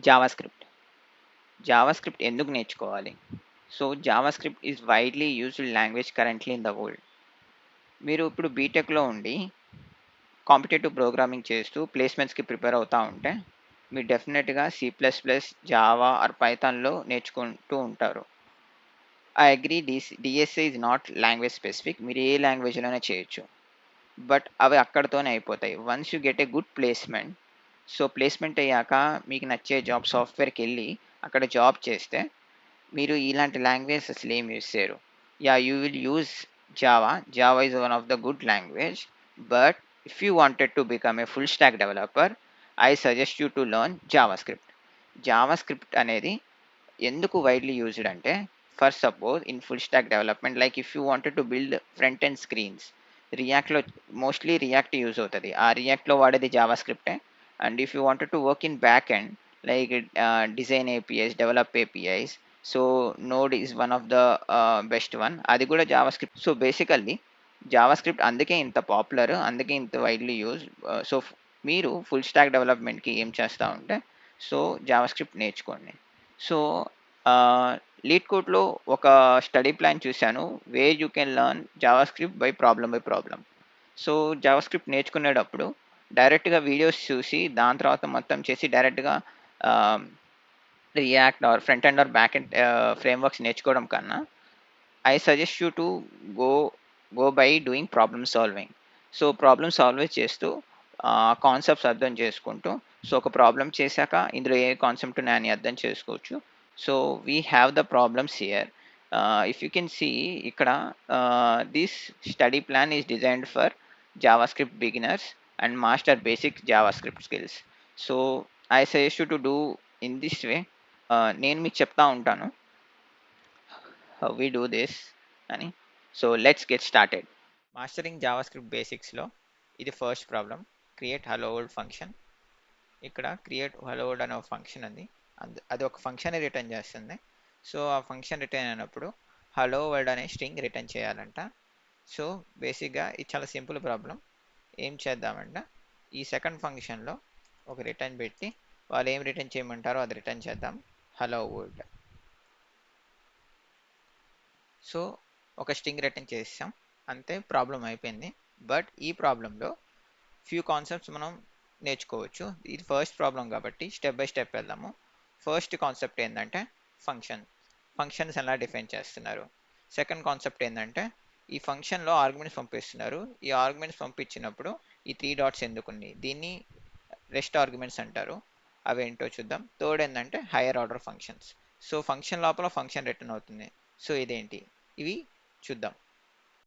JavaScript. JavaScript ఎందుకు నేర్చుకోవాలి? So, JavaScript is widely used language currently in the world. మీరు ఇప్పుడు బీటెక్‌లో ఉండి కాంపిటేటివ్ ప్రోగ్రామింగ్ చేస్తూ ప్లేస్‌మెంట్స్‌కి ప్రిపేర్ అవుతా ఉంటే, మీరు డెఫినిట్‌గా C plus plus, Java or పైథాన్‌లో నేర్చుకుంటూ ఉంటారు. I agree DSA is not language specific. మీరు ఏ లాంగ్వేజ్‌లోనే చేయొచ్చు. బట్ అవి అక్కడితోనే అయిపోతాయి. Once you get a good placement, so, placement అయ్యాక మీకు నచ్చే సాఫ్ట్‌వేర్‌కెళ్ళి అక్కడ జాబ్ చేస్తే మీరు ఇలాంటి లాంగ్వేజ్ అసలేం యూజ్ చేయరు. Yeah! You will use Java. Java is one of the good language. But if you wanted to become a full stack developer, I suggest you to learn JavaScript. JavaScript అనేది ఎందుకు widely used అంటే, for suppose in full stack development like if you wanted to build front end screens, రియాక్ట్‌లో mostly react use అవుతది. ఆ రియాక్ట్‌లో వాడేది జావాస్క్రిప్టే. And if you wanted to work in back end like design APIs, develop APIs, so node is one of the best one. అది కూడా JavaScript. So basically JavaScript అందుకే ఇంత పాపులర్, అందుకే ఇంత వైడ్లీ యూజ్. సో మీరు ఫుల్ స్టాక్ డెవలప్మెంట్‌కి ఏం చేస్తా ఉంటే, సో జావాస్క్రిప్ట్ నేర్చుకోండి. సో లీడ్ కోడ్‌లో ఒక స్టడీ ప్లాన్ చూశాను. Where you can learn JavaScript by problem. So JavaScript నేర్చుకునేటప్పుడు డైరెక్ట్‌గా వీడియోస్ చూసి దాని తర్వాత మొత్తం చేసి డైరెక్ట్‌గా ah, React or front end or back end frameworks నేర్చుకోవడం కన్నా, I suggest you to go go by doing problem solving. So problem solve చేస్తూ కాన్సెప్ట్స్ అర్థం చేసుకుంటూ, సో ఒక ప్రాబ్లమ్ చేశాక ఇందులో ఏ కాన్సెప్ట్ ఉన్నాయని అర్థం చేసుకోవచ్చు. So we have the problems here. If you can see ఇక్కడ, this study plan is designed for JavaScript beginners and master basic JavaScript skills. So I suggest you to do in this way. నేను మీకు చెప్తా ఉంటాను how we do this అని. So let's get started. Mastering JavaScript బేసిక్స్లో ఇది first problem. Create hello world function. ఇక్కడ create hello world అనే ఒక ఫంక్షన్ ఉంది. అది ఒక ఫంక్షన్ రిటర్న్ చేస్తుంది. సో ఆ ఫంక్షన్ రిటర్న్ అయినప్పుడు హలో వరల్డ్ అనే స్ట్రింగ్ రిటర్న్ చేయాలంట. సో బేసిక్గా ఇది చాలా సింపుల్ ప్రాబ్లం. ఏం చేద్దామంటే, ఈ సెకండ్ ఫంక్షన్లో ఒక రిటర్న్ పెట్టి వాళ్ళు ఏం రిటర్న్ చేయమంటారో అది రిటర్న్ చేద్దాం. Hello world. సో ఒక స్ట్రింగ్ రిటర్న్ చేసాం, అంతే, ప్రాబ్లం అయిపోయింది. బట్ ఈ ప్రాబ్లంలో ఫ్యూ కాన్సెప్ట్స్ మనం నేర్చుకోవచ్చు. ఇది ఫస్ట్ ప్రాబ్లం కాబట్టి స్టెప్ బై స్టెప్ వెళ్దాము. ఫస్ట్ కాన్సెప్ట్ ఏంటంటే ఫంక్షన్స్ ఎలా డిఫైన్ చేస్తున్నారు. సెకండ్ కాన్సెప్ట్ ఏంటంటే, ఈ ఫంక్షన్లో ఆర్గ్యుమెంట్స్ పంపిస్తున్నారు. ఈ ఆర్గ్యుమెంట్స్ పంపించినప్పుడు ఈ 3 డాట్స్ ఎందుకున్నాయి, దీన్ని రెస్ట్ ఆర్గ్యుమెంట్స్ అంటారు. అవేంటో చూద్దాం. థర్డ్ ఏంటంటే hire order functions. So function లోపల ఫంక్షన్ రిటర్న్ అవుతుంది. సో ఇదేంటి, ఇవి చూద్దాం.